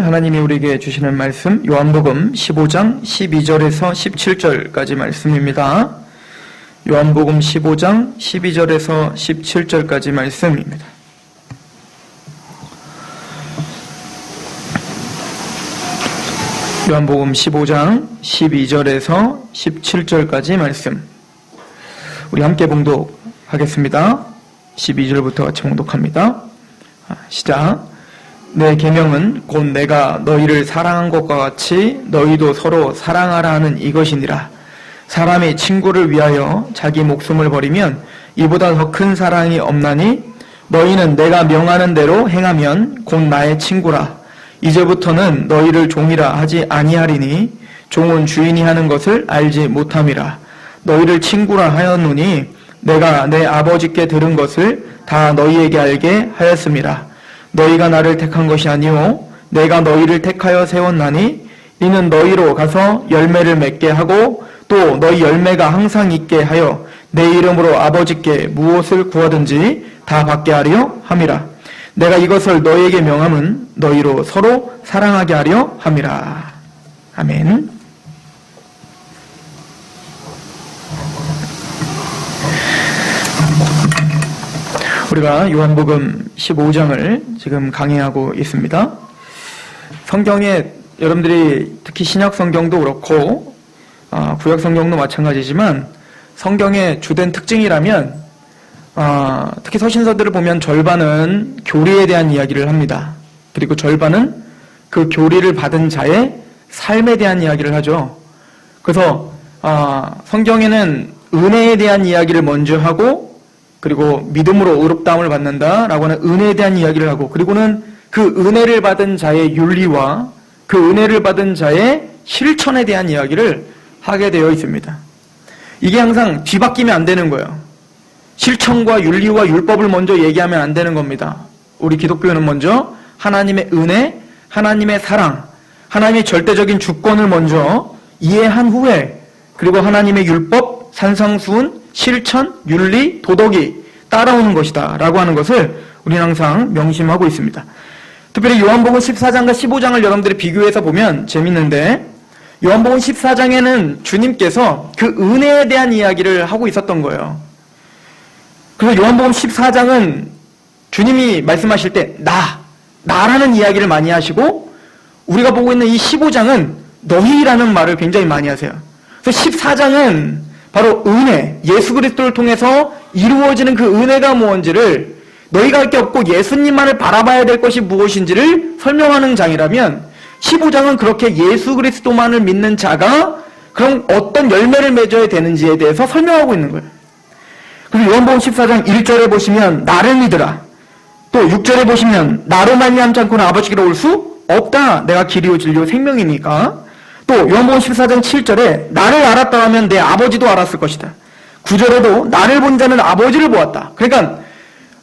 하나님이 우리에게 주시는 말씀 요한복음 15장 12절에서 17절까지 말씀입니다. 요한복음 15장 12절에서 17절까지 말씀입니다. 요한복음 15장 12절에서 17절까지 말씀 우리 함께 봉독하겠습니다. 12절부터 같이 봉독합니다. 시작. 내 계명은 곧 내가 너희를 사랑한 것과 같이 너희도 서로 사랑하라 하는 이것이니라. 사람이 친구를 위하여 자기 목숨을 버리면 이보다 더 큰 사랑이 없나니 너희는 내가 명하는 대로 행하면 곧 나의 친구라. 이제부터는 너희를 종이라 하지 아니하리니 종은 주인이 하는 것을 알지 못함이라. 너희를 친구라 하였노니 내가 내 아버지께 들은 것을 다 너희에게 알게 하였음이라. 너희가 나를 택한 것이 아니오 내가 너희를 택하여 세웠나니 이는 너희로 가서 열매를 맺게 하고 또 너희 열매가 항상 있게 하여 내 이름으로 아버지께 무엇을 구하든지 다 받게 하려 함이라. 내가 이것을 너희에게 명함은 너희로 서로 사랑하게 하려 함이라. 아멘. 우리가 요한복음 15장을 지금 강의하고 있습니다. 성경에 여러분들이 특히 신약 성경도 그렇고 구약 성경도 마찬가지지만 성경의 주된 특징이라면 특히 서신서들을 보면 절반은 교리에 대한 이야기를 합니다. 그리고 절반은 그 교리를 받은 자의 삶에 대한 이야기를 하죠. 그래서 성경에는 은혜에 대한 이야기를 먼저 하고 그리고 믿음으로 의롭다함을 받는다라고 하는 은혜에 대한 이야기를 하고 그리고는 그 은혜를 받은 자의 윤리와 그 은혜를 받은 자의 실천에 대한 이야기를 하게 되어 있습니다. 이게 항상 뒤바뀌면 안 되는 거예요. 실천과 윤리와 율법을 먼저 얘기하면 안 되는 겁니다. 우리 기독교는 먼저 하나님의 은혜, 하나님의 사랑, 하나님의 절대적인 주권을 먼저 이해한 후에 그리고 하나님의 율법, 산상수훈, 실천, 윤리, 도덕이 따라오는 것이다 라고 하는 것을 우리는 항상 명심하고 있습니다. 특별히 요한복음 14장과 15장을 여러분들이 비교해서 보면 재밌는데 요한복음 14장에는 주님께서 그 은혜에 대한 이야기를 하고 있었던 거예요. 그래서 요한복음 14장은 주님이 말씀하실 때 나라는 이야기를 많이 하시고 우리가 보고 있는 이 15장은 너희라는 말을 굉장히 많이 하세요. 그래서 14장은 바로 은혜, 예수 그리스도를 통해서 이루어지는 그 은혜가 무엇인지를 너희가 할 게 없고 예수님만을 바라봐야 될 것이 무엇인지를 설명하는 장이라면 15장은 그렇게 예수 그리스도만을 믿는 자가 그럼 어떤 열매를 맺어야 되는지에 대해서 설명하고 있는 거예요. 그리고 요한복음 14장 1절에 보시면 나를 믿으라. 또 6절에 보시면 나로 말미암지 않고는 아버지께로 올 수 없다. 내가 길이요 진리요 생명이니까. 또 요한복음 14장 7절에 나를 알았다 하면 내 아버지도 알았을 것이다. 9절에도 나를 본 자는 아버지를 보았다. 그러니까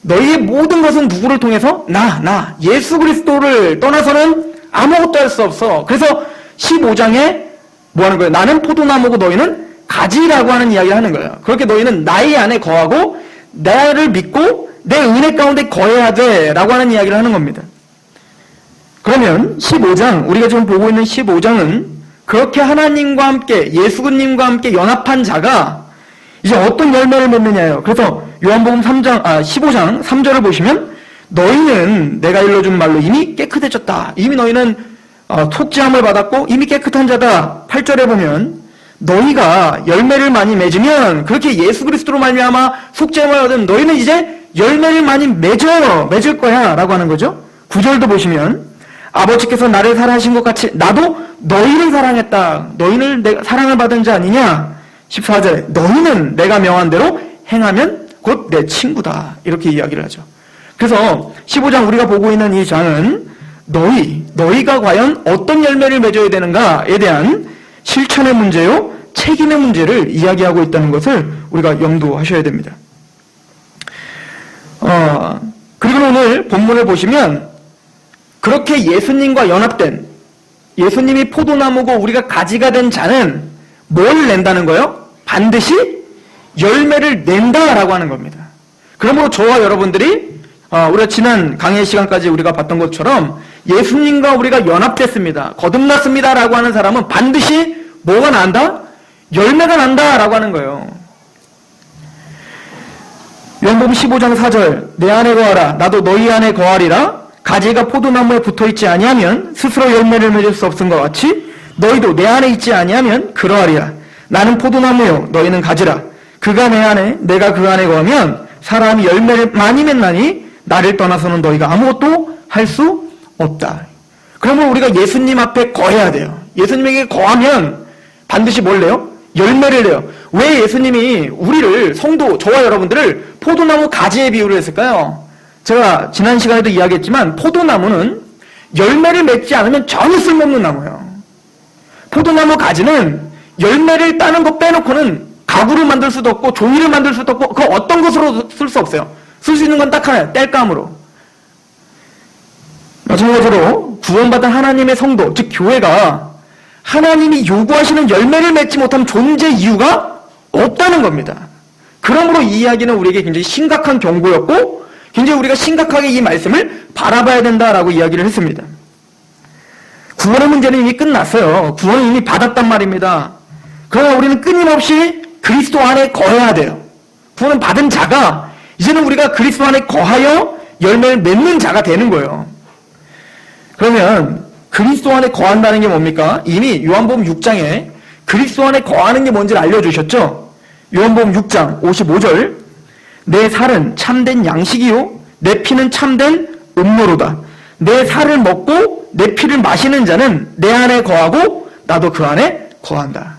너희의 모든 것은 누구를 통해서? 나 예수 그리스도를 떠나서는 아무것도 할 수 없어. 그래서 15장에 뭐 하는 거예요? 나는 포도나무고 너희는 가지라고 하는 이야기를 하는 거예요. 그렇게 너희는 나의 안에 거하고 나를 믿고 내 은혜 가운데 거해야 돼 라고 하는 이야기를 하는 겁니다. 그러면 15장 우리가 지금 보고 있는 15장은 그렇게 하나님과 함께 예수님과 함께 연합한 자가 이제 어떤 열매를 맺느냐예요. 그래서 요한복음 15장 3절을 보시면 너희는 내가 일러준 말로 이미 깨끗해졌다. 이미 너희는 속죄함을 받았고 이미 깨끗한 자다. 8절에 보면 너희가 열매를 많이 맺으면 그렇게 예수 그리스도로 말미암아 속죄함을 받은 너희는 이제 열매를 많이 맺을 거야 라고 하는 거죠. 9절도 보시면 아버지께서 나를 사랑하신 것 같이 나도 너희를 사랑했다. 너희는 내가 사랑을 받은 자 아니냐. 14절에 너희는 내가 명한 대로 행하면 곧 내 친구다. 이렇게 이야기를 하죠. 그래서 15장 우리가 보고 있는 이 장은 너희가 과연 어떤 열매를 맺어야 되는가에 대한 실천의 문제요, 책임의 문제를 이야기하고 있다는 것을 우리가 염두하셔야 됩니다. 그리고 오늘 본문을 보시면 그렇게 예수님과 연합된 예수님이 포도나무고 우리가 가지가 된 자는 뭘 낸다는 거예요? 반드시 열매를 낸다라고 하는 겁니다. 그러므로 저와 여러분들이 우리가 지난 강의 시간까지 우리가 봤던 것처럼 예수님과 우리가 연합됐습니다, 거듭났습니다 라고 하는 사람은 반드시 뭐가 난다? 열매가 난다 라고 하는 거예요. 요한복음 15장 4절, 내 안에 거하라 나도 너희 안에 거하리라. 가지가 포도나무에 붙어있지 아니하면 스스로 열매를 맺을 수 없은 것 같이 너희도 내 안에 있지 아니하면 그러하리라. 나는 포도나무요 너희는 가지라. 그가 내 안에 내가 그 안에 거하면 사람이 열매를 많이 맺나니 나를 떠나서는 너희가 아무것도 할 수 없다. 그러면 우리가 예수님 앞에 거해야 돼요. 예수님에게 거하면 반드시 뭘 내요? 열매를 내요. 왜 예수님이 우리를, 성도, 저와 여러분들을 포도나무 가지에 비유를 했을까요? 제가 지난 시간에도 이야기했지만 포도나무는 열매를 맺지 않으면 전혀 쓸모없는 나무예요. 포도나무 가지는 열매를 따는 거 빼놓고는 가구를 만들 수도 없고 종이를 만들 수도 없고 그 어떤 것으로 쓸 수 없어요. 쓸 수 있는 건 딱 하나예요. 땔감으로. 마찬가지로 구원받은 하나님의 성도, 즉 교회가 하나님이 요구하시는 열매를 맺지 못한 존재 이유가 없다는 겁니다. 그러므로 이 이야기는 우리에게 굉장히 심각한 경고였고 굉장히 우리가 심각하게 이 말씀을 바라봐야 된다라고 이야기를 했습니다. 구원의 문제는 이미 끝났어요. 구원은 이미 받았단 말입니다. 그러나 우리는 끊임없이 그리스도 안에 거해야 돼요. 구원은 받은 자가 이제는 우리가 그리스도 안에 거하여 열매를 맺는 자가 되는 거예요. 그러면 그리스도 안에 거한다는 게 뭡니까? 이미 요한복음 6장에 그리스도 안에 거하는 게 뭔지를 알려주셨죠? 요한복음 6장 55절, 내 살은 참된 양식이요 내 피는 참된 음료로다. 내 살을 먹고 내 피를 마시는 자는 내 안에 거하고 나도 그 안에 거한다.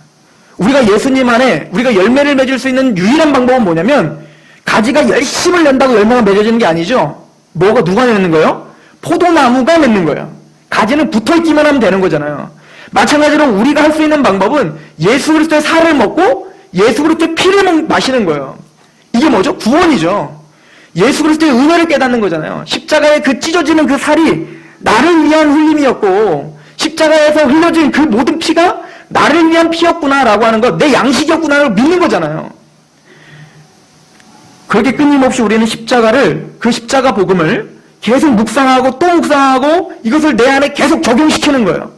우리가 예수님 안에 우리가 열매를 맺을 수 있는 유일한 방법은 뭐냐면 가지가 열심을 낸다고 열매가 맺어지는 게 아니죠. 누가 내는 거예요? 포도나무가 맺는 거예요. 가지는 붙어있기만 하면 되는 거잖아요. 마찬가지로 우리가 할 수 있는 방법은 예수 그리스도의 살을 먹고 예수 그리스도의 피를 마시는 거예요. 이게 뭐죠? 구원이죠. 예수 그리스도의 은혜를 깨닫는 거잖아요. 십자가에 그 찢어지는 그 살이 나를 위한 흘림이었고 십자가에서 흘려진 그 모든 피가 나를 위한 피였구나라고 하는 것, 내 양식이었구나를 믿는 거잖아요. 그렇게 끊임없이 우리는 그 십자가 복음을 계속 묵상하고 또 묵상하고 이것을 내 안에 계속 적용시키는 거예요.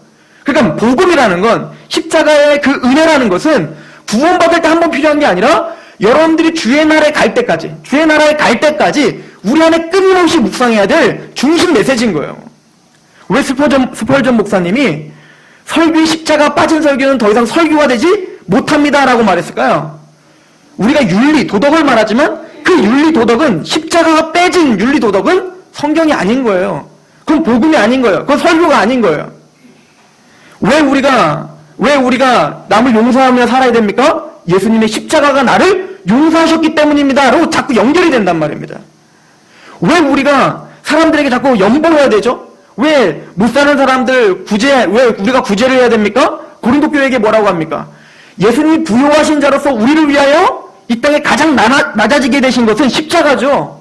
그러니까 복음이라는 건, 십자가의 그 은혜라는 것은 구원받을 때 한 번 필요한 게 아니라 여러분들이 주의 나라에 갈 때까지 우리 안에 끊임없이 묵상해야 될 중심 메시지인 거예요. 왜 스펄전 목사님이 설교의 십자가 빠진 설교는 더 이상 설교가 되지 못합니다라고 말했을까요? 우리가 윤리, 도덕을 말하지만 그 윤리, 도덕은 십자가가 빼진 윤리, 도덕은 성경이 아닌 거예요. 그건 복음이 아닌 거예요. 그건 설교가 아닌 거예요. 왜 우리가 남을 용서하며 살아야 됩니까? 예수님의 십자가가 나를 용서하셨기 때문입니다. 라고 자꾸 연결이 된단 말입니다. 왜 우리가 사람들에게 자꾸 연보해야 되죠? 왜 못 사는 사람들 왜 우리가 구제를 해야 됩니까? 고린도 교회에게 뭐라고 합니까? 예수님이 부요하신 자로서 우리를 위하여 이 땅에 가장 낮아지게 되신 것은 십자가죠.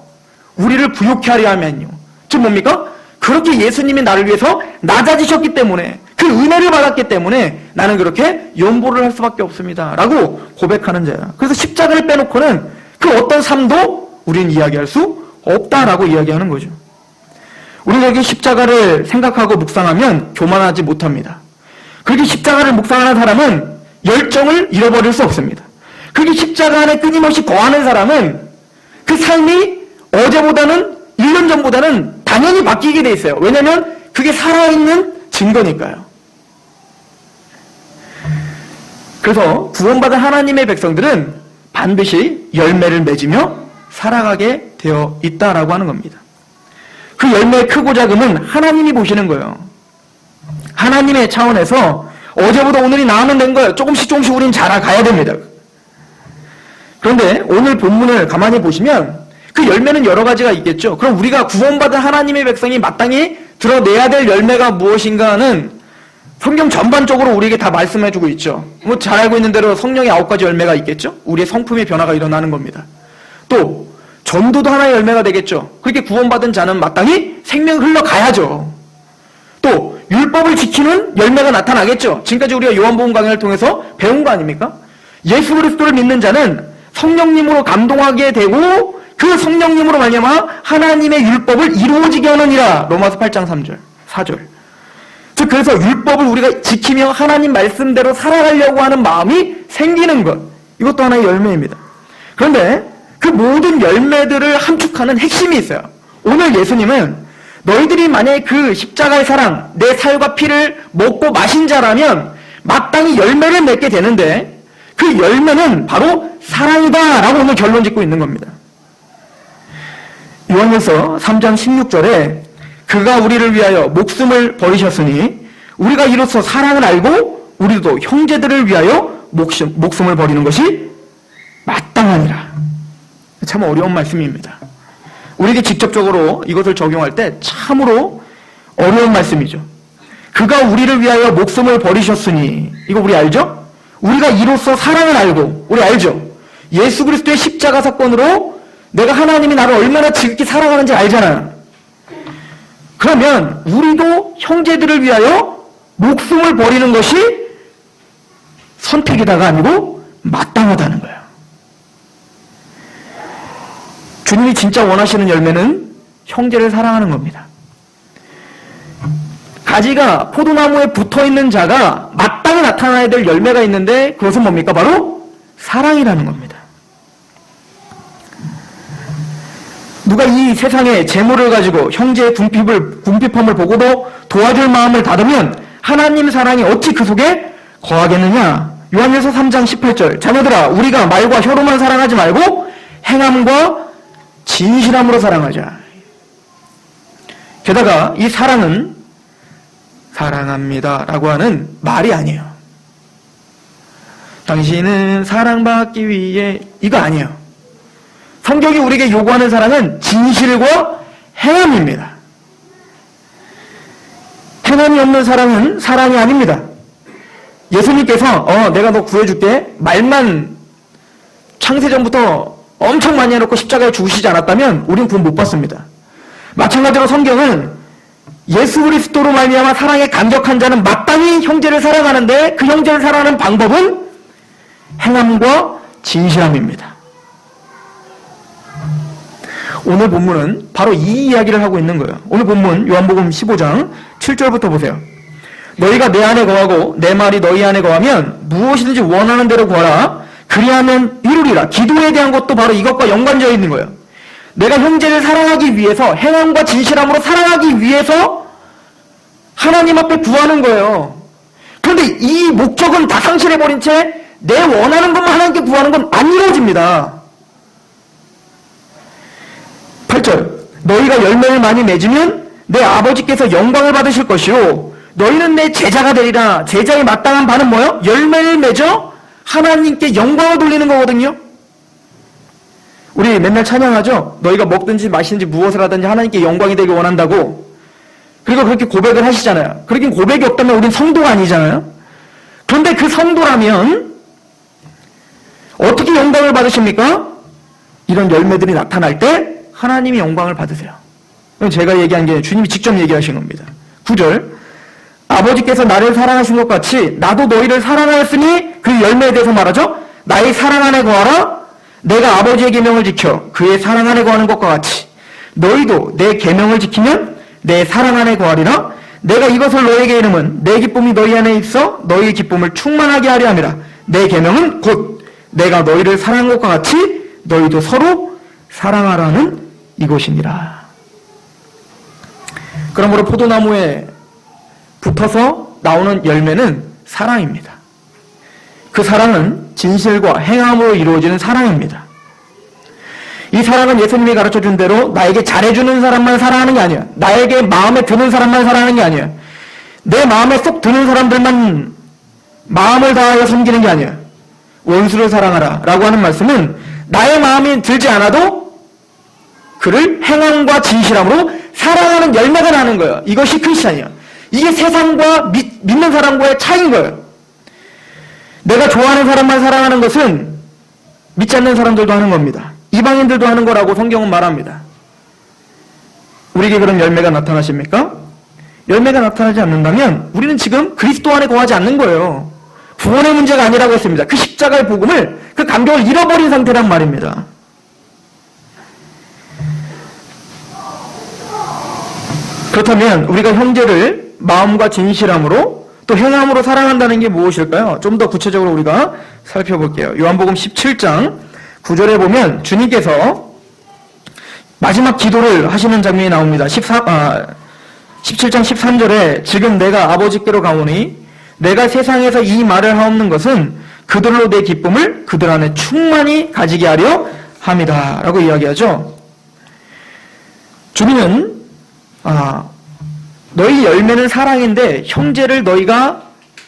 우리를 부요케 하려 하면요. 즉 뭡니까? 그렇게 예수님이 나를 위해서 낮아지셨기 때문에, 그 은혜를 받았기 때문에 나는 그렇게 연보를 할 수밖에 없습니다. 라고 고백하는 자야. 그래서 십자가를 빼놓고는 그 어떤 삶도 우리는 이야기할 수 없다라고 이야기하는 거죠. 우리에게 십자가를 생각하고 묵상하면 교만하지 못합니다. 그렇게 십자가를 묵상하는 사람은 열정을 잃어버릴 수 없습니다. 그렇게 십자가 안에 끊임없이 거하는 사람은 그 삶이 어제보다는 1년 전보다는 당연히 바뀌게 돼 있어요. 왜냐하면 그게 살아있는 증거니까요. 그래서 구원받은 하나님의 백성들은 반드시 열매를 맺으며 살아가게 되어 있다라고 하는 겁니다. 그 열매의 크고 작음은 하나님이 보시는 거예요. 하나님의 차원에서 어제보다 오늘이 나으면 된 거예요. 조금씩 우린 자라가야 됩니다. 그런데 오늘 본문을 가만히 보시면 그 열매는 여러 가지가 있겠죠. 그럼 우리가 구원받은 하나님의 백성이 마땅히 드러내야 될 열매가 무엇인가는 성경 전반적으로 우리에게 다 말씀해주고 있죠. 잘 알고 있는 대로 성령의 9가지 열매가 있겠죠. 우리의 성품의 변화가 일어나는 겁니다. 또 전도도 하나의 열매가 되겠죠. 그렇게 구원받은 자는 마땅히 생명을 흘러가야죠. 또 율법을 지키는 열매가 나타나겠죠. 지금까지 우리가 요한복음 강해를 통해서 배운 거 아닙니까? 예수 그리스도를 믿는 자는 성령님으로 감동하게 되고 그 성령님으로 말미암아 하나님의 율법을 이루어지게 하느니라. 로마서 8장 3절, 4절. 즉 그래서 율법을 우리가 지키며 하나님 말씀대로 살아가려고 하는 마음이 생기는 것. 이것도 하나의 열매입니다. 그런데 그 모든 열매들을 함축하는 핵심이 있어요. 오늘 예수님은 너희들이 만약에 그 십자가의 사랑, 내 살과 피를 먹고 마신 자라면 마땅히 열매를 맺게 되는데 그 열매는 바로 사랑이다 라고 오늘 결론 짓고 있는 겁니다. 요한일서 3장 16절에 그가 우리를 위하여 목숨을 버리셨으니 우리가 이로써 사랑을 알고 우리도 형제들을 위하여 목숨을 버리는 것이 마땅하니라. 참 어려운 말씀입니다. 우리에게 직접적으로 이것을 적용할 때 참으로 어려운 말씀이죠. 그가 우리를 위하여 목숨을 버리셨으니 이거 우리 알죠? 우리가 이로써 사랑을 알고 우리 알죠? 예수 그리스도의 십자가 사건으로 내가 하나님이 나를 얼마나 지극히 사랑하는지 알잖아요. 그러면 우리도 형제들을 위하여 목숨을 버리는 것이 선택이다가 아니고 마땅하다는 거예요. 주님이 진짜 원하시는 열매는 형제를 사랑하는 겁니다. 가지가 포도나무에 붙어있는 자가 마땅히 나타나야 될 열매가 있는데 그것은 뭡니까? 바로 사랑이라는 겁니다. 누가 이 세상의 재물을 가지고 형제의 궁핍함을 보고도 도와줄 마음을 닫으면 하나님 사랑이 어찌 그 속에 거하겠느냐? 요한일서 3장 18절 자녀들아 우리가 말과 혀로만 사랑하지 말고 행함과 진실함으로 사랑하자. 게다가 이 사랑은 사랑합니다 라고 하는 말이 아니에요. 당신은 사랑받기 위해 이거 아니에요. 성경이 우리에게 요구하는 사랑은 진실과 행함입니다. 행함이 없는 사랑은 사랑이 아닙니다. 예수님께서 내가 너 구해줄게 말만 창세전부터 엄청 많이 해놓고 십자가에 죽으시지 않았다면 우리는 구원 못 받습니다. 마찬가지로 성경은 예수 그리스도로 말미암아 사랑에 감격한 자는 마땅히 형제를 사랑하는데 그 형제를 사랑하는 방법은 행함과 진실함입니다. 오늘 본문은 바로 이 이야기를 하고 있는 거예요. 오늘 본문 요한복음 15장 7절부터 보세요. 너희가 내 안에 거하고 내 말이 너희 안에 거하면 무엇이든지 원하는 대로 구하라. 그리하면 이루리라. 기도에 대한 것도 바로 이것과 연관되어 있는 거예요. 내가 형제를 사랑하기 위해서 행함과 진실함으로 사랑하기 위해서 하나님 앞에 구하는 거예요. 그런데 이 목적은 다 상실해버린 채 내 원하는 것만 하나님께 구하는 건 안 이루어집니다. 8절 너희가 열매를 많이 맺으면 내 아버지께서 영광을 받으실 것이요 너희는 내 제자가 되리라. 제자의 마땅한 바는 뭐예요? 열매를 맺어 하나님께 영광을 돌리는 거거든요. 우리 맨날 찬양하죠? 너희가 먹든지 마시든지 무엇을 하든지 하나님께 영광이 되길 원한다고. 그리고 그렇게 고백을 하시잖아요. 그렇게 고백이 없다면 우린 성도가 아니잖아요. 그런데 그 성도라면 어떻게 영광을 받으십니까? 이런 열매들이 나타날 때 하나님이 영광을 받으세요. 제가 얘기한 게 주님이 직접 얘기하신 겁니다. 9절 아버지께서 나를 사랑하신 것 같이 나도 너희를 사랑하였으니 그 열매에 대해서 말하죠. 나의 사랑 안에 거하라. 내가 아버지의 계명을 지켜 그의 사랑 안에 거하는 것과 같이 너희도 내 계명을 지키면 내 사랑 안에 거하리라. 내가 이것을 너희에게 이름은 내 기쁨이 너희 안에 있어 너희의 기쁨을 충만하게 하려 함이라. 내 계명은 곧 내가 너희를 사랑한 것과 같이 너희도 서로 사랑하라는 이것이니라. 그러므로 포도나무에 붙어서 나오는 열매는 사랑입니다. 그 사랑은 진실과 행함으로 이루어지는 사랑입니다. 이 사랑은 예수님이 가르쳐준 대로 나에게 잘해주는 사람만 사랑하는 게 아니야. 나에게 마음에 드는 사람만 사랑하는 게 아니야. 내 마음에 쏙 드는 사람들만 마음을 다하여 섬기는 게 아니야. 원수를 사랑하라 라고 하는 말씀은 나의 마음이 들지 않아도 그를 행함과 진실함으로 사랑하는 열매가 나는 거예요. 이것이 크리스찬이야. 이게 세상과 믿는 사람과의 차이인 거예요. 내가 좋아하는 사람만 사랑하는 것은 믿지 않는 사람들도 하는 겁니다. 이방인들도 하는 거라고 성경은 말합니다. 우리에게 그런 열매가 나타나십니까? 열매가 나타나지 않는다면 우리는 지금 그리스도 안에 거하지 않는 거예요. 구원의 문제가 아니라고 했습니다. 그 십자가의 복음을, 그 감격을 잃어버린 상태란 말입니다. 그렇다면 우리가 형제를 마음과 진실함으로 또 행함으로 사랑한다는 게 무엇일까요? 좀 더 구체적으로 우리가 살펴볼게요. 요한복음 17장 9절에 보면 주님께서 마지막 기도를 하시는 장면이 나옵니다. 17장 13절에 지금 내가 아버지께로 가오니 내가 세상에서 이 말을 하옵는 것은 그들로 내 기쁨을 그들 안에 충만히 가지게 하려 함이다 라고 이야기하죠. 주님은 너희 열매는 사랑인데 형제를 너희가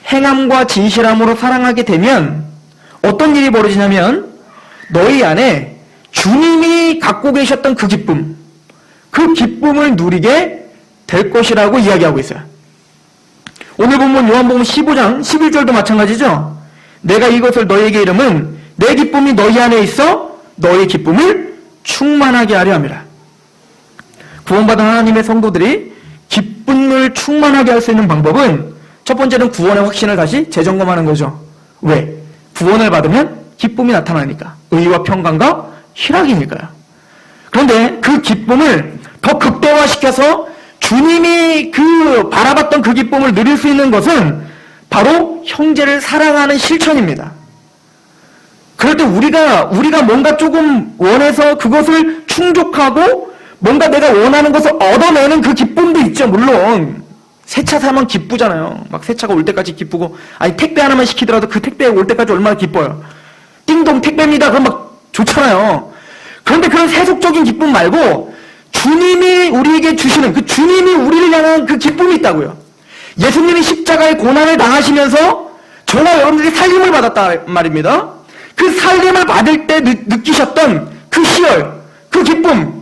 행함과 진실함으로 사랑하게 되면 어떤 일이 벌어지냐면 너희 안에 주님이 갖고 계셨던 그 기쁨을 누리게 될 것이라고 이야기하고 있어요. 오늘 본문 요한복음 15장 11절도 마찬가지죠. 내가 이것을 너희에게 이름은 내 기쁨이 너희 안에 있어 너희 기쁨을 충만하게 하려 함이라. 구원받은 하나님의 성도들이 기쁨을 충만하게 할 수 있는 방법은 첫 번째는 구원의 확신을 다시 재점검하는 거죠. 왜? 구원을 받으면 기쁨이 나타나니까. 의와 평강과 희락이니까요. 그런데 그 기쁨을 더 극대화시켜서 주님이 바라봤던 그 기쁨을 누릴 수 있는 것은 바로 형제를 사랑하는 실천입니다. 그럴 때 우리가 뭔가 조금 원해서 그것을 충족하고 뭔가 내가 원하는 것을 얻어내는 그 기쁨도 있죠. 물론 새 차 사면 기쁘잖아요. 막 새 차가 올 때까지 기쁘고, 아니 택배 하나만 시키더라도 그 택배 올 때까지 얼마나 기뻐요. 띵동 택배입니다. 그럼 막 좋잖아요. 그런데 그런 세속적인 기쁨 말고 주님이 우리에게 주시는 그 주님이 우리를 향한 그 기쁨이 있다고요. 예수님이 십자가의 고난을 당하시면서 저와 여러분들이 살림을 받았다 말입니다. 그 살림을 받을 때 느끼셨던 그 희열, 그 기쁨,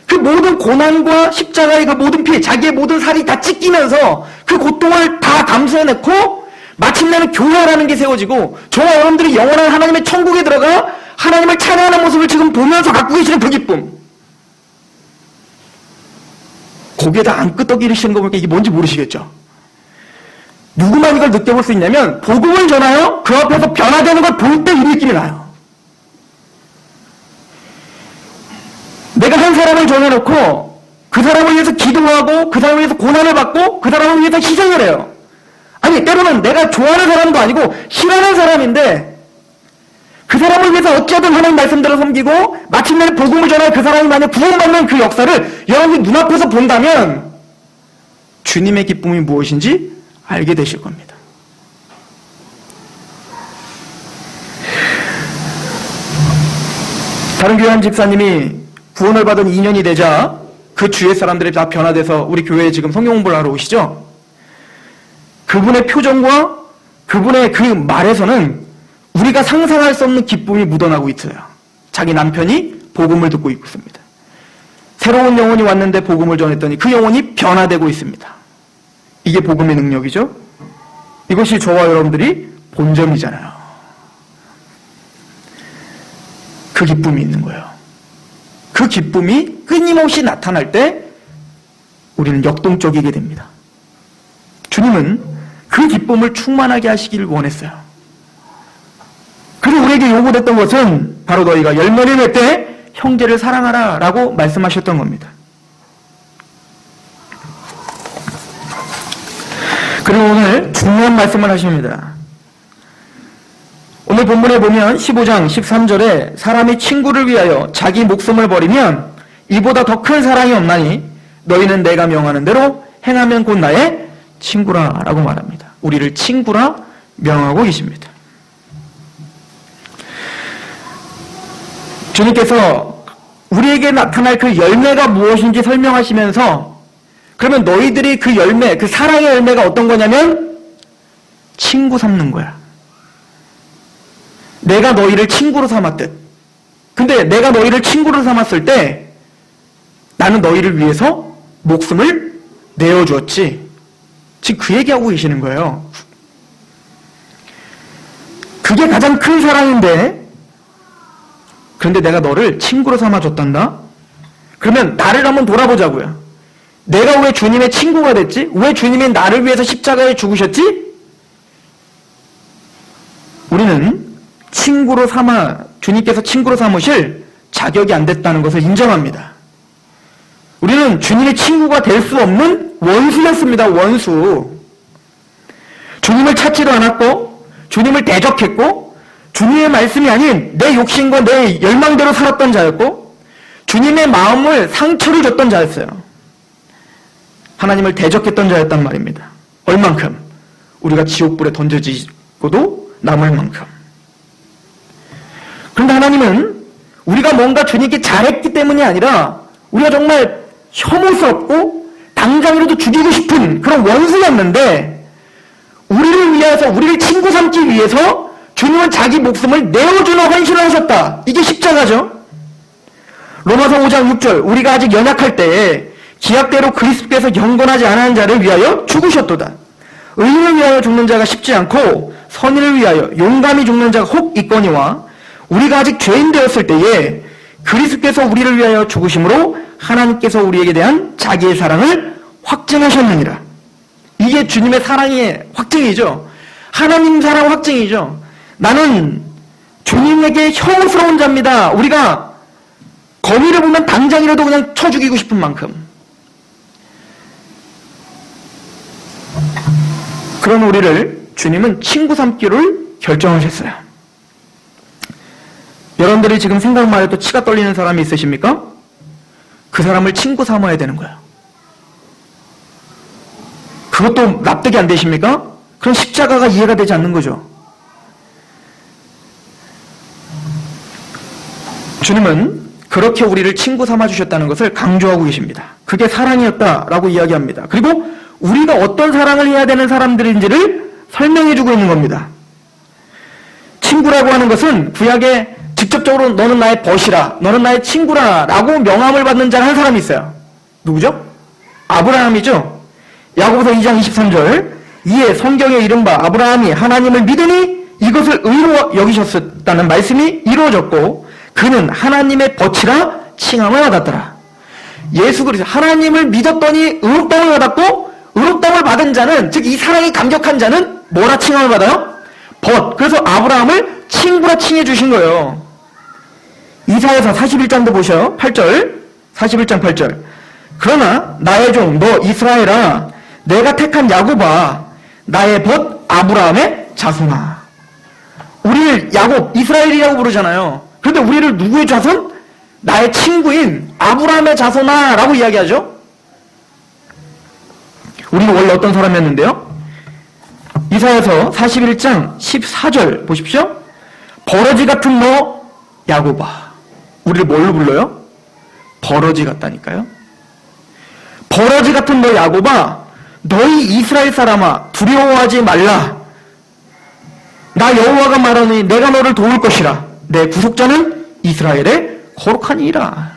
그 모든 고난과 십자가의 그 모든 피, 자기의 모든 살이 다 찢기면서 그 고통을 다 감수해내고 마침내는 교회라는 게 세워지고 저와 여러분들이 영원한 하나님의 천국에 들어가 하나님을 찬양하는 모습을 지금 보면서 갖고 계시는 그 기쁨. 거기에다 안 끄떡이시는 거 보니까 이게 뭔지 모르시겠죠? 누구만 이걸 느껴볼 수 있냐면 복음을 전하여 그 앞에서 변화되는 걸 볼 때 이 느낌이 나요. 내가 한 사람을 정해놓고 그 사람을 위해서 기도하고 그 사람을 위해서 고난을 받고 그 사람을 위해서 희생을 해요. 아니 때로는 내가 좋아하는 사람도 아니고 싫어하는 사람인데 그 사람을 위해서 어찌하든 하나님 말씀대로 섬기고 마침내 복음을 전하여 그 사람이 만약 구원받는 그 역사를 여러분이 눈앞에서 본다면 주님의 기쁨이 무엇인지 알게 되실 겁니다. 다른 교회 한 집사님이 구원을 받은 2년이 되자 그 주위의 사람들이 다 변화돼서 우리 교회에 지금 성경 공부를 하러 오시죠? 그분의 표정과 그분의 그 말에서는 우리가 상상할 수 없는 기쁨이 묻어나고 있어요. 자기 남편이 복음을 듣고 있습니다. 새로운 영혼이 왔는데 복음을 전했더니 그 영혼이 변화되고 있습니다. 이게 복음의 능력이죠? 이것이 저와 여러분들이 본점이잖아요. 그 기쁨이 있는 거예요. 그 기쁨이 끊임없이 나타날 때 우리는 역동적이게 됩니다. 주님은 그 기쁨을 충만하게 하시기를 원했어요. 그리고 우리에게 요구됐던 것은 바로 너희가 열매를 맺을 때 형제를 사랑하라 라고 말씀하셨던 겁니다. 그리고 오늘 중요한 말씀을 하십니다. 오늘 본문에 보면 15장 13절에 사람이 친구를 위하여 자기 목숨을 버리면 이보다 더 큰 사랑이 없나니 너희는 내가 명하는 대로 행하면 곧 나의 친구라 라고 말합니다. 우리를 친구라 명하고 계십니다. 주님께서 우리에게 나타날 그 열매가 무엇인지 설명하시면서 그러면 너희들이 그 열매, 그 사랑의 열매가 어떤 거냐면 친구 삼는 거야. 내가 너희를 친구로 삼았듯. 근데 내가 너희를 친구로 삼았을 때 나는 너희를 위해서 목숨을 내어주었지. 지금 그 얘기하고 계시는 거예요. 그게 가장 큰 사랑인데 그런데 내가 너를 친구로 삼아줬단다? 그러면 나를 한번 돌아보자고요. 내가 왜 주님의 친구가 됐지? 왜 주님이 나를 위해서 십자가에 죽으셨지? 우리는 친구로 주님께서 친구로 삼으실 자격이 안 됐다는 것을 인정합니다. 우리는 주님의 친구가 될 수 없는 원수였습니다. 원수. 주님을 찾지도 않았고 주님을 대적했고 주님의 말씀이 아닌 내 욕심과 내 열망대로 살았던 자였고 주님의 마음을 상처를 줬던 자였어요. 하나님을 대적했던 자였단 말입니다. 얼만큼? 우리가 지옥불에 던져지고도 남을 만큼. 그런데 하나님은 우리가 뭔가 주님께 잘했기 때문이 아니라 우리가 정말 혐오스럽고 당장이라도 죽이고 싶은 그런 원수였는데 우리를 위해서, 우리를 친구 삼기 위해서 주님은 자기 목숨을 내어주는 헌신을 하셨다. 이게 십자가죠. 로마서 5장 6절 우리가 아직 연약할 때에 기약대로 그리스도께서 경건하지 않은 자를 위하여 죽으셨도다. 의인을 위하여 죽는 자가 쉽지 않고 선인을 위하여 용감히 죽는 자가 혹 있거니와 우리가 아직 죄인 되었을 때에 그리스도께서 우리를 위하여 죽으심으로 하나님께서 우리에게 대한 자기의 사랑을 확증하셨느니라. 이게 주님의 사랑의 확증이죠. 하나님 사랑 확증이죠. 나는 주님에게 혐오스러운 자입니다. 우리가 거미를 보면 당장이라도 그냥 쳐 죽이고 싶은 만큼. 그런 우리를 주님은 친구 삼기를 결정하셨어요. 여러분들이 지금 생각만 해도 치가 떨리는 사람이 있으십니까? 그 사람을 친구 삼아야 되는 거예요. 그것도 납득이 안 되십니까? 그럼 십자가가 이해가 되지 않는 거죠. 주님은 그렇게 우리를 친구 삼아주셨다는 것을 강조하고 계십니다. 그게 사랑이었다라고 이야기합니다. 그리고 우리가 어떤 사랑을 해야 되는 사람들인지를 설명해주고 있는 겁니다. 친구라고 하는 것은 구약에 직접적으로 너는 나의 벗이라, 너는 나의 친구라 라고 명함을 받는 자가 한 사람이 있어요. 누구죠? 아브라함이죠. 야고보서 2장 23절 이에 성경에 이른바 아브라함이 하나님을 믿으니 이것을 의로 여기셨다는 말씀이 이루어졌고 그는 하나님의 벗이라 칭함을 받았더라. 예수 그리스도 하나님을 믿었더니 의롭다움을 받았고 의롭다움을 받은 자는 즉 이 사랑이 감격한 자는 뭐라 칭함을 받아요? 벗. 그래서 아브라함을 친구라 칭해 주신 거예요. 이사야서 41장도 보셔요. 8절 41장 8절 그러나 나의 종 너 이스라엘아 내가 택한 야곱아 나의 벗 아브라함의 자손아. 우리를 야곱 이스라엘이라고 부르잖아요. 그런데 우리를 누구의 자손? 나의 친구인 아브라함의 자손아 라고 이야기하죠. 우리는 원래 어떤 사람이었는데요? 이사야서 41장 14절 보십시오. 버러지 같은 너 야곱아. 우리를 뭘로 불러요? 버러지 같다니까요. 버러지 같은 너 야곱아 너희 이스라엘 사람아 두려워하지 말라. 나 여호와가 말하니 내가 너를 도울 것이라. 내 구속자는 이스라엘의 거룩한 이라.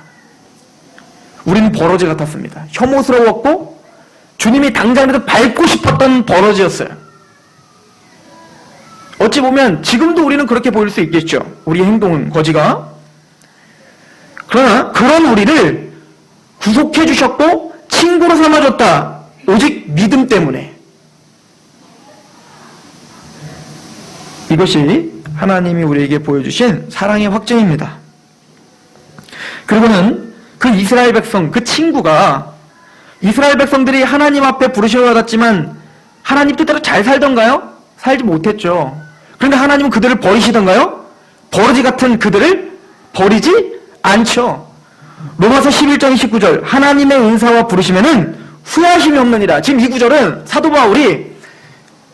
우리는 버러지 같았습니다. 혐오스러웠고 주님이 당장이라도 밟고 싶었던 버러지였어요. 어찌 보면 지금도 우리는 그렇게 보일 수 있겠죠. 우리의 행동은 거지가. 그러나 그런 우리를 구속해 주셨고 친구로 삼아줬다. 오직 믿음 때문에. 이것이 하나님이 우리에게 보여주신 사랑의 확증입니다. 그리고는 그 이스라엘 백성, 그 친구가 이스라엘 백성들이 하나님 앞에 부르심을 받았지만 하나님 뜻대로 잘 살던가요? 살지 못했죠. 그런데 하나님은 그들을 버리시던가요? 버러지 같은 그들을 버리지 않죠. 로마서 11장 29절 하나님의 은사와 부르심에는 후회하심이 없느니라. 지금 이 구절은 사도 바울이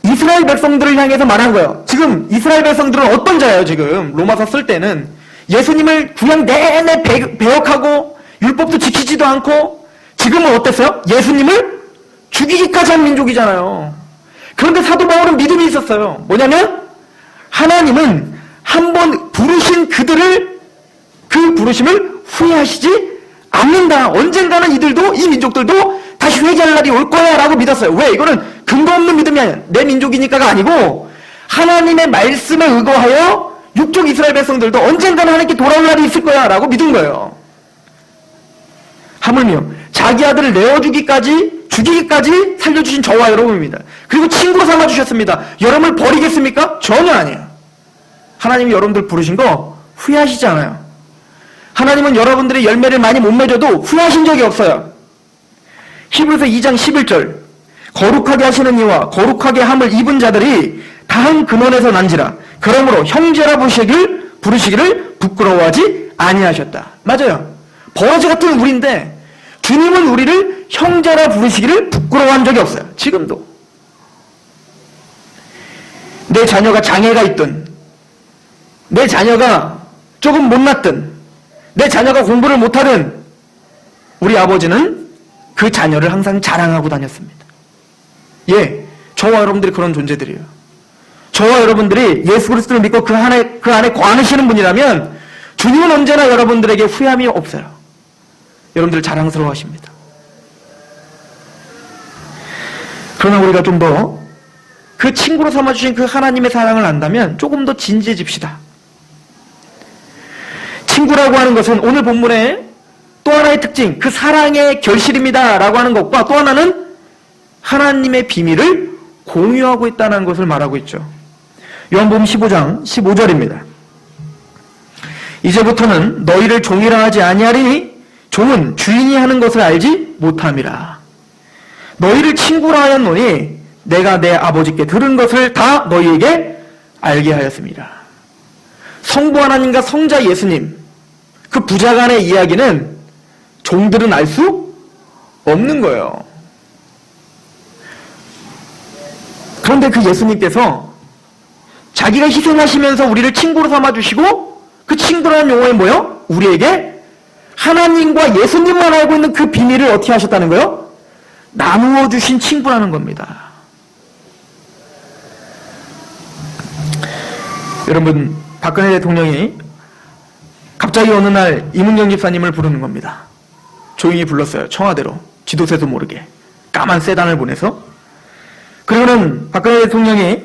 이스라엘 백성들을 향해서 말한 거예요. 지금 이스라엘 백성들은 어떤 자예요? 지금 로마서 쓸 때는 예수님을 구약 내내 배역하고 율법도 지키지도 않고 지금은 어땠어요? 예수님을 죽이기까지 한 민족이잖아요. 그런데 사도 바울은 믿음이 있었어요. 뭐냐면 하나님은 한번 부르신 그들을 그 부르심을 후회하시지 않는다. 언젠가는 이들도 이 민족들도 다시 회개할 날이 올 거야 라고 믿었어요. 왜? 이거는 근거 없는 믿음이 아니야. 내 민족이니까가 아니고 하나님의 말씀에 의거하여 육족 이스라엘 백성들도 언젠가는 하나님께 돌아올 날이 있을 거야 라고 믿은 거예요. 하물며 자기 아들을 내어주기까지 죽이기까지 살려주신 저와 여러분입니다. 그리고 친구로 삼아주셨습니다. 여러분을 버리겠습니까? 전혀 아니에요. 하나님이 여러분들 부르신 거 후회하시지 않아요. 하나님은 여러분들이 열매를 많이 못 맺어도 후회하신 적이 없어요. 히브리서 2장 11절 거룩하게 하시는 이와 거룩하게 함을 입은 자들이 다한 근원에서 난지라. 그러므로 형제라 부르시기를 부끄러워하지 아니하셨다. 맞아요. 버러지 같은 우리인데 주님은 우리를 형제라 부르시기를 부끄러워한 적이 없어요. 지금도. 내 자녀가 장애가 있든, 내 자녀가 조금 못났든, 내 자녀가 공부를 못하든 우리 아버지는 그 자녀를 항상 자랑하고 다녔습니다. 예, 저와 여러분들이 그런 존재들이에요. 저와 여러분들이 예수 그리스도를 믿고 그 안에 거하시는 분이라면 주님은 언제나 여러분들에게 후회함이 없어요. 여러분들 자랑스러워하십니다. 그러나 우리가 좀 더 그 친구로 삼아주신 그 하나님의 사랑을 안다면 조금 더 진지해집시다. 친구라고 하는 것은 오늘 본문의 또 하나의 특징, 그 사랑의 결실입니다 라고 하는 것과 또 하나는 하나님의 비밀을 공유하고 있다는 것을 말하고 있죠. 요한복음 15장 15절입니다. 이제부터는 너희를 종이라 하지 아니하리니 종은 주인이 하는 것을 알지 못함이라. 너희를 친구라 하였노니 내가 내 아버지께 들은 것을 다 너희에게 알게 하였습니다. 성부 하나님과 성자 예수님, 그 부자 간의 이야기는 종들은 알 수 없는 거예요. 그런데 그 예수님께서 자기가 희생하시면서 우리를 친구로 삼아주시고 그 친구라는 용어에 뭐요? 우리에게 하나님과 예수님만 알고 있는 그 비밀을 어떻게 하셨다는 거예요? 나누어 주신 친구라는 겁니다. 여러분, 박근혜 대통령이 갑자기 어느 날 이문경 집사님을 부르는 겁니다. 조용히 불렀어요. 청와대로. 지도새도 모르게. 까만 세단을 보내서. 그러고는 박근혜 대통령이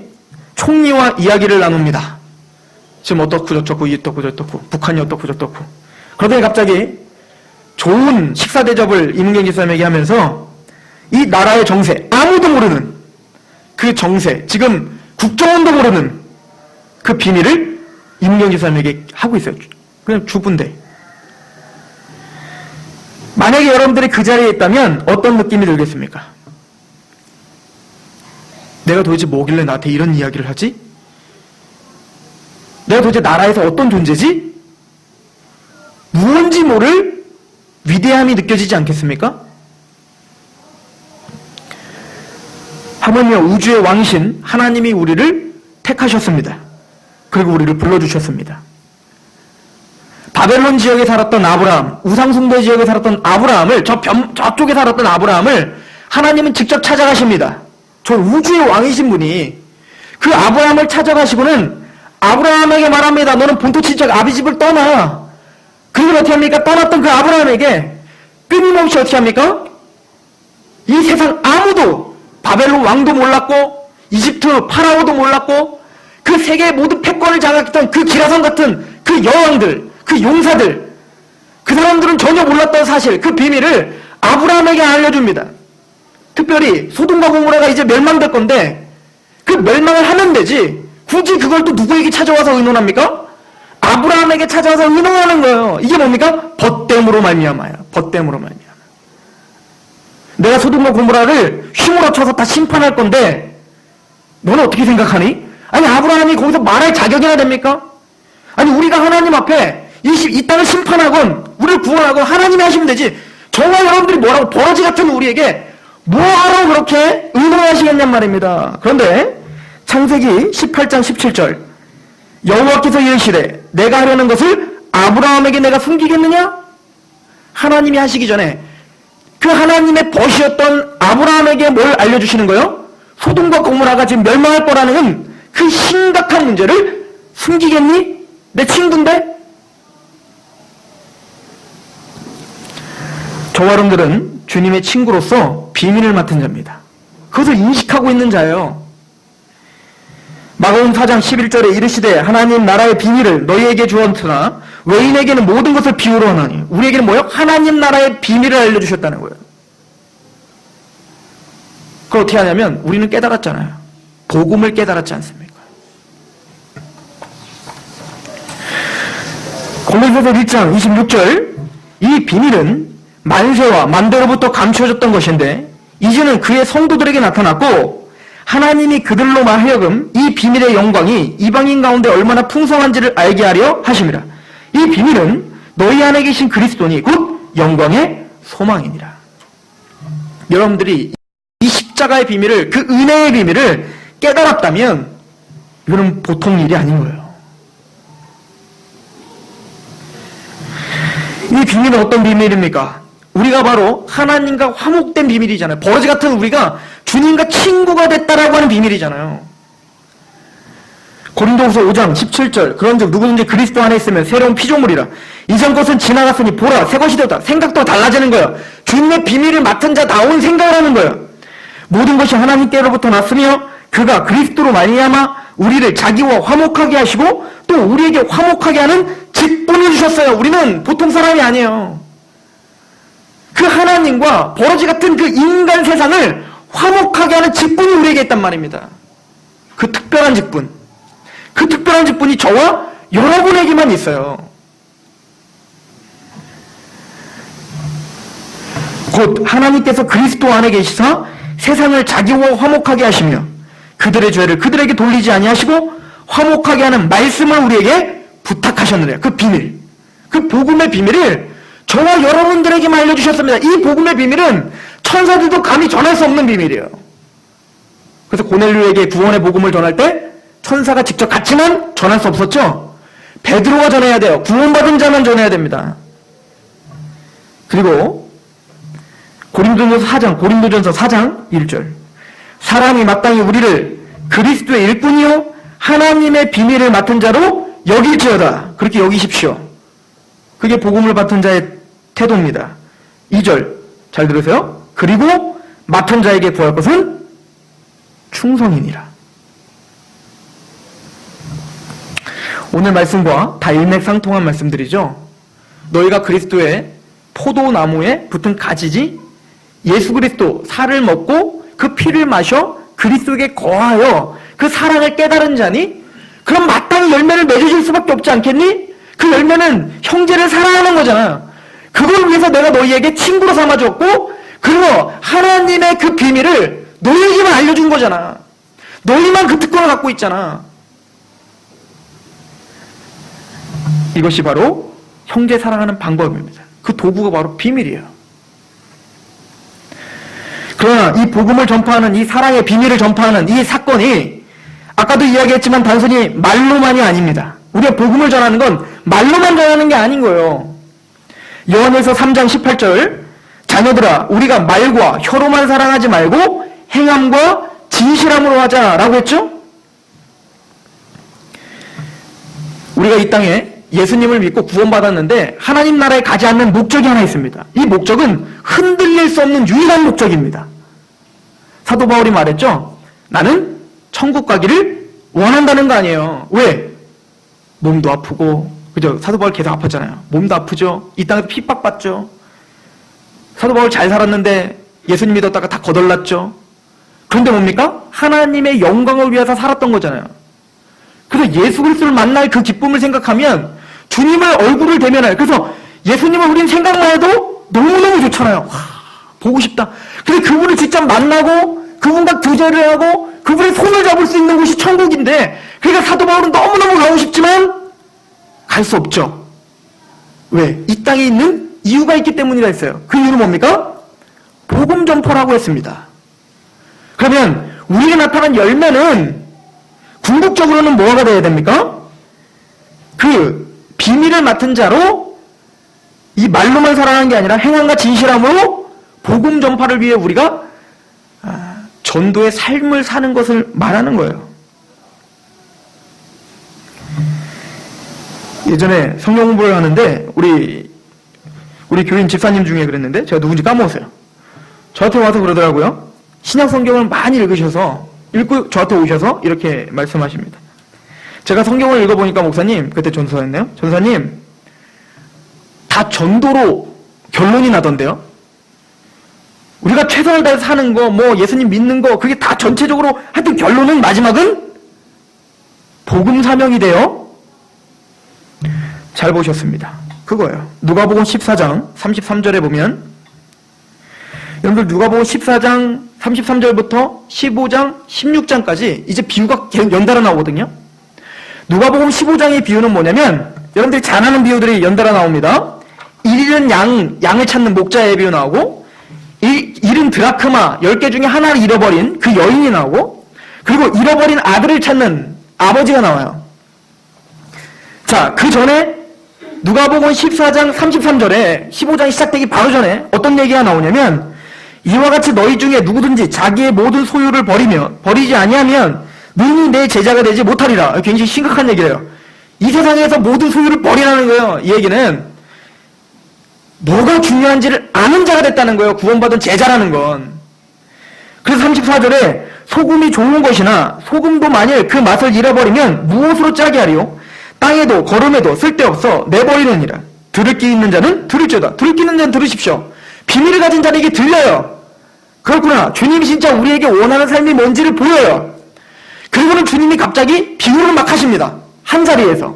총리와 이야기를 나눕니다. 지금 어떻고 저떻고 이 어떻고 저떻고 북한이 어떻고 저떻고. 그러더니 갑자기 좋은 식사 대접을 이문경 집사님에게 하면서 이 나라의 정세, 아무도 모르는 그 정세, 지금 국정원도 모르는 그 비밀을 이문경 집사님에게 하고 있어요. 그냥 주부인데. 만약에 여러분들이 그 자리에 있다면 어떤 느낌이 들겠습니까? 내가 도대체 뭐길래 나한테 이런 이야기를 하지? 내가 도대체 나라에서 어떤 존재지? 무언지 모를 위대함이 느껴지지 않겠습니까? 하물며 우주의 왕이신 하나님이 우리를 택하셨습니다. 그리고 우리를 불러주셨습니다. 바벨론 지역에 살았던 아브라함, 우상숭배 지역에 살았던 아브라함을, 저쪽에 살았던 아브라함을 하나님은 직접 찾아가십니다. 저 우주의 왕이신 분이 그 아브라함을 찾아가시고는 아브라함에게 말합니다. 너는 본토 친척 아비집을 떠나. 그리고 어떻게 합니까? 떠났던 그 아브라함에게 끊임없이 어떻게 합니까? 이 세상 아무도, 바벨론 왕도 몰랐고 이집트 파라오도 몰랐고 그 세계의 모든 패권을 장악했던 그 기라성 같은 그 여왕들, 그 용사들, 그 사람들은 전혀 몰랐던 사실, 그 비밀을 아브라함에게 알려줍니다. 특별히 소돔과 고모라가 이제 멸망될 건데 그 멸망을 하면 되지 굳이 그걸 또 누구에게 찾아와서 의논합니까? 아브라함에게 찾아와서 의논하는 거예요. 이게 뭡니까? 벗됨으로 말미암아요. 벗됨으로 말미암아. 내가 소돔과 고모라를 휘몰아 쳐서 다 심판할 건데 너는 어떻게 생각하니? 아니 아브라함이 거기서 말할 자격이나 됩니까? 아니 우리가 하나님 앞에 이 땅을 심판하건 우리를 구원하건 하나님이 하시면 되지 저와 여러분들이 뭐라고 버러지 같은 우리에게 뭐하러 그렇게 의논하시겠냔 말입니다. 그런데 창세기 18장 17절 여호와께서 이르시되 내가 하려는 것을 아브라함에게 내가 숨기겠느냐? 하나님이 하시기 전에 그 하나님의 벗이었던 아브라함에게 뭘 알려주시는 거예요? 소돔과 고모라가 지금 멸망할 거라는 그 심각한 문제를 숨기겠니? 내 친구인데? 저와 여러분들은 주님의 친구로서 비밀을 맡은 자입니다. 그것을 인식하고 있는 자예요. 마가복음 4장 11절에 이르시되 하나님 나라의 비밀을 너희에게 주었으나 외인에게는 모든 것을 비유로 하나니 우리에게는 뭐요? 하나님 나라의 비밀을 알려주셨다는 거예요. 그걸 어떻게 하냐면 우리는 깨달았잖아요. 복음을 깨달았지 않습니까? 고린도서 1장 26절 이 비밀은 만세와 만대로부터 감추어졌던 것인데 이제는 그의 성도들에게 나타났고 하나님이 그들로 하여금 이 비밀의 영광이 이방인 가운데 얼마나 풍성한지를 알게 하려 하심이라. 이 비밀은 너희 안에 계신 그리스도니 곧 영광의 소망이니라. 여러분들이 이 십자가의 비밀을, 그 은혜의 비밀을 깨달았다면 이거는 보통 일이 아닌 거예요. 이 비밀은 어떤 비밀입니까? 우리가 바로 하나님과 화목된 비밀이잖아요. 버러지 같은 우리가 주님과 친구가 됐다라고 하는 비밀이잖아요. 고린도후서 5장 17절 그런즉 누구든지 그리스도 안에 있으면 새로운 피조물이라. 이전 것은 지나갔으니 보라 새 것이 되었다. 생각도 달라지는 거예요. 주님의 비밀을 맡은 자다운 생각을 하는 거예요. 모든 것이 하나님께로부터 났으며 그가 그리스도로 말미암아 우리를 자기와 화목하게 하시고 또 우리에게 화목하게 하는 직분을 주셨어요. 우리는 보통 사람이 아니에요. 그 하나님과 버러지 같은 그 인간 세상을 화목하게 하는 직분이 우리에게 있단 말입니다. 그 특별한 직분. 그 특별한 직분이 저와 여러분에게만 있어요. 곧 하나님께서 그리스도 안에 계시사 세상을 자기와 화목하게 하시며 그들의 죄를 그들에게 돌리지 아니하시고 화목하게 하는 말씀을 우리에게 부탁하셨느냐. 그 비밀, 그 복음의 비밀을 저와 여러분들에게만 알려주셨습니다. 이 복음의 비밀은 천사들도 감히 전할 수 없는 비밀이에요. 그래서 고넬료에게 구원의 복음을 전할 때 천사가 직접 갔지만 전할 수 없었죠. 베드로가 전해야 돼요. 구원받은 자만 전해야 됩니다. 그리고 고린도전서 4장 1절 사람이 마땅히 우리를 그리스도의 일꾼이요 하나님의 비밀을 맡은 자로 여길지어다. 그렇게 여기십시오. 그게 복음을 맡은 자의 태도입니다. 2절 잘 들으세요. 그리고 맡은 자에게 구할 것은 충성이니라. 오늘 말씀과 다 일맥상통한 말씀들이죠. 너희가 그리스도의 포도나무에 붙은 가지지 예수 그리스도 살을 먹고 그 피를 마셔 그리스도에게 거하여 그 사랑을 깨달은 자니 그럼 마땅히 열매를 맺어줄 수밖에 없지 않겠니? 그 열매는 형제를 사랑하는 거잖아. 그걸 위해서 내가 너희에게 친구로 삼아줬고 그리고 하나님의 그 비밀을 너희에게만 알려준 거잖아. 너희만 그 특권을 갖고 있잖아. 이것이 바로 형제 사랑하는 방법입니다. 그 도구가 바로 비밀이에요. 그러나 이 복음을 전파하는 이 사랑의 비밀을 전파하는 이 사건이 아까도 이야기했지만 단순히 말로만이 아닙니다. 우리가 복음을 전하는 건 말로만 전하는 게 아닌 거예요. 요한일서 3장 18절 자녀들아 우리가 말과 혀로만 사랑하지 말고 행함과 진실함으로 하자라고 했죠. 우리가 이 땅에 예수님을 믿고 구원받았는데 하나님 나라에 가지 않는 목적이 하나 있습니다. 이 목적은 흔들릴 수 없는 유일한 목적입니다. 사도 바울이 말했죠. 나는 천국 가기를 원한다는 거 아니에요. 왜? 몸도 아프고 그죠? 사도 바울 계속 아팠잖아요. 몸도 아프죠. 이 땅에서 핍박받죠. 사도 바울 잘 살았는데 예수님 믿었다가 다 거덜났죠. 그런데 뭡니까? 하나님의 영광을 위해서 살았던 거잖아요. 그래서 예수 그리스도를 만날 그 기쁨을 생각하면 주님을 얼굴을 대면할 그래서 예수님을 우린 생각만 해도 너무너무 좋잖아요. 와, 보고 싶다. 근데 그분을 직접 만나고 그분과 교제를 하고 그분의 손을 잡을 수 있는 곳이 천국인데 그러니까 사도 바울은 너무너무 가고 싶지만 갈 수 없죠. 왜? 이 땅에 있는 이유가 있기 때문이라 했어요. 그 이유는 뭡니까? 복음 전파라고 했습니다. 그러면 우리에게 나타난 열매는 궁극적으로는 뭐가 돼야 됩니까? 그 비밀을 맡은 자로 이 말로만 살아가는 게 아니라 행함과 진실함으로 복음 전파를 위해 우리가 전도의 삶을 사는 것을 말하는 거예요. 예전에 성경 공부를 하는데 우리 교인 집사님 중에 그랬는데 제가 누군지 까먹었어요. 저한테 와서 그러더라고요. 신약 성경을 많이 읽고 저한테 오셔서 이렇게 말씀하십니다. 제가 성경을 읽어보니까 목사님, 그때 전도사였네요. 전도사님, 다 전도로 결론이 나던데요. 우리가 최선을 다해서 사는 거, 예수님 믿는 거, 그게 다 전체적으로 하여튼 결론은 마지막은 복음 사명이 돼요. 잘 보셨습니다. 그거예요. 누가복음 14장 33절에 보면 여러분들 누가복음 14장 33절부터 15장 16장까지 이제 비유가 연달아 나오거든요. 누가복음 15장의 비유는 뭐냐면 여러분들이 잘 아는 비유들이 연달아 나옵니다. 잃은 양을 찾는 목자의 비유 나오고, 잃은 드라크마 10개 중에 하나를 잃어버린 그 여인이 나오고, 그리고 잃어버린 아들을 찾는 아버지가 나와요. 자, 그 전에 누가복음 14장 33절에 15장이 시작되기 바로 전에 어떤 얘기가 나오냐면, 이와 같이 너희 중에 누구든지 자기의 모든 소유를 버리지 아니하면 능히 내 제자가 되지 못하리라. 굉장히 심각한 얘기래요. 이 세상에서 모든 소유를 버리라는 거예요. 이 얘기는 뭐가 중요한지를 아는 자가 됐다는 거예요. 구원받은 제자라는 건. 그래서 34절에 소금이 좋은 것이나 소금도 만일 그 맛을 잃어버리면 무엇으로 짜게 하리요? 땅에도 거름에도 쓸데없어 내버리느니라. 들을 귀 있는 자는 들을지어다. 들을 귀 있는 자는 들으십시오. 비밀을 가진 자에게 들려요. 그렇구나. 주님이 진짜 우리에게 원하는 삶이 뭔지를 보여요. 그리고는 주님이 갑자기 비유를 막 하십니다. 한 자리에서.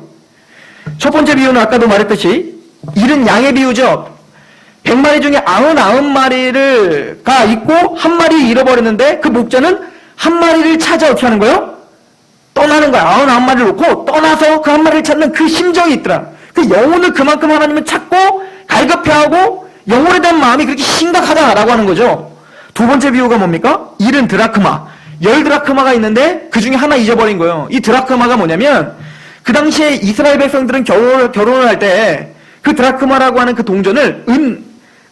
첫 번째 비유는 아까도 말했듯이 잃은 양의 비유죠. 100마리 중에 99마리가 있고 한 마리 잃어버렸는데 그 목자는 한 마리를 찾아 어떻게 하는 거예요? 떠나는 거야. 99마리를 놓고 떠나서 그 한 마리를 찾는 그 심정이 있더라. 그 영혼을 그만큼 하나님은 찾고 갈급해하고 영혼에 대한 마음이 그렇게 심각하다라고 하는 거죠. 두 번째 비유가 뭡니까? 잃은 드라크마. 10드라크마가 있는데 그 중에 하나 잊어버린 거예요. 이 드라크마가 뭐냐면 그 당시에 이스라엘 백성들은 결혼을 할 때 그 드라크마라고 하는 그 동전을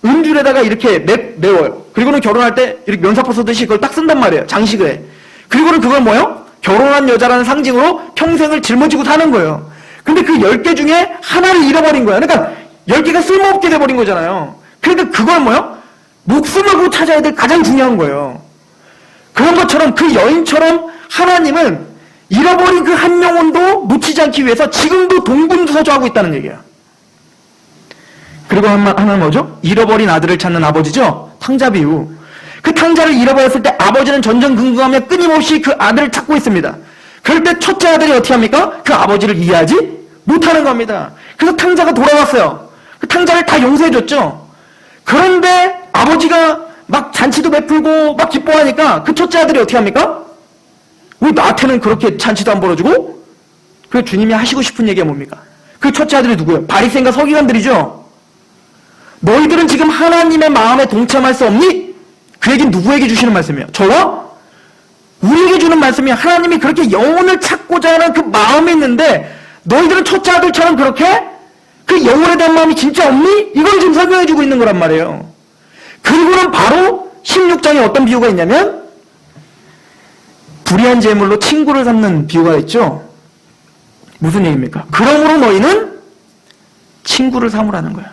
은줄에다가 이렇게 메워요. 그리고는 결혼할 때 이렇게 면사포 쓰듯이 그걸 딱 쓴단 말이에요. 장식을 해. 그리고는 그걸 뭐예요? 결혼한 여자라는 상징으로 평생을 짊어지고 사는 거예요. 근데 그 10개 중에 하나를 잃어버린 거야. 그러니까 10개가 쓸모없게 돼버린 거잖아요. 그러니까 그걸 뭐예요? 목숨을 걸고 찾아야 될 가장 중요한 거예요. 그런 것처럼 그 여인처럼 하나님은 잃어버린 그 한 영혼도 놓치지 않기 위해서 지금도 동분서주하고 있다는 얘기예요. 그리고 하나는 뭐죠? 잃어버린 아들을 찾는 아버지죠. 탕자 비유. 그 탕자를 잃어버렸을 때 아버지는 전전긍긍하며 끊임없이 그 아들을 찾고 있습니다. 그럴 때 첫째 아들이 어떻게 합니까? 그 아버지를 이해하지 못하는 겁니다. 그래서 탕자가 돌아왔어요. 그 탕자를 다 용서해줬죠. 그런데 아버지가 막 잔치도 베풀고 막 기뻐하니까 그 첫째 아들이 어떻게 합니까? 왜 나한테는 그렇게 잔치도 안 벌어주고? 그 주님이 하시고 싶은 얘기가 뭡니까? 그 첫째 아들이 누구예요? 바리새인과 서기관들이죠. 너희들은 지금 하나님의 마음에 동참할 수 없니? 그 얘기는 누구에게 주시는 말씀이에요? 저와 우리에게 주는 말씀이 하나님이 그렇게 영혼을 찾고자 하는 그 마음이 있는데 너희들은 첫째 아들처럼 그렇게 그 영혼에 대한 마음이 진짜 없니? 이걸 지금 설명해 주고 있는 거란 말이에요. 그리고는 바로 16장에 어떤 비유가 있냐면 불의한 제물로 친구를 삼는 비유가 있죠. 무슨 얘기입니까? 그러므로 너희는 친구를 삼으라는 거예요.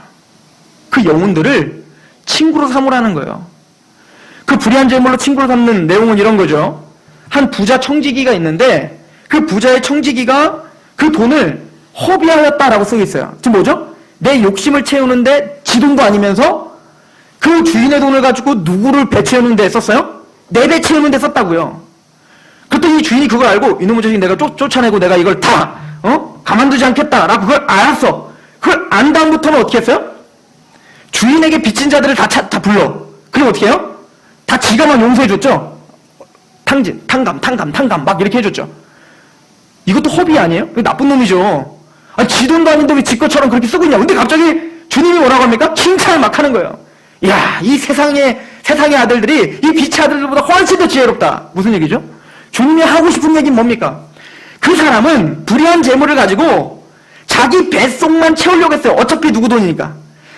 그 영혼들을 친구로 삼으라는 거예요. 그 불의한 제물로 친구로 삼는 내용은 이런 거죠. 한 부자 청지기가 있는데 그 부자의 청지기가 그 돈을 허비하였다라고 쓰여 있어요. 지금 뭐죠? 내 욕심을 채우는데 지 돈도 아니면서 그 주인의 돈을 가지고 누구를 배 채우는 데 썼어요? 내 배 채우는 데 썼다고요. 그랬더니 이 주인이 그걸 알고 이놈의 자식 내가 쫓아내고 내가 이걸 다 가만두지 않겠다라고 그걸 알았어. 그걸 안 다음부터는 어떻게 했어요? 주인에게 빚진 자들을 다 불러. 그리고 어떻게 해요? 다 지가 막 용서해줬죠? 탕진, 탕감 막 이렇게 해줬죠. 이것도 허비 아니에요? 나쁜 놈이죠. 아니, 지 돈도 아닌데 왜 지 것처럼 그렇게 쓰고 있냐. 근데 갑자기 주님이 뭐라고 합니까? 칭찬을 막 하는 거예요. 이야, 이 세상의 아들들이 이 빛의 아들들보다 훨씬 더 지혜롭다. 무슨 얘기죠? 주님이 하고 싶은 얘기는 뭡니까? 그 사람은 불의한 재물을 가지고 자기 뱃속만 채우려고 했어요. 어차피 누구 돈이니까.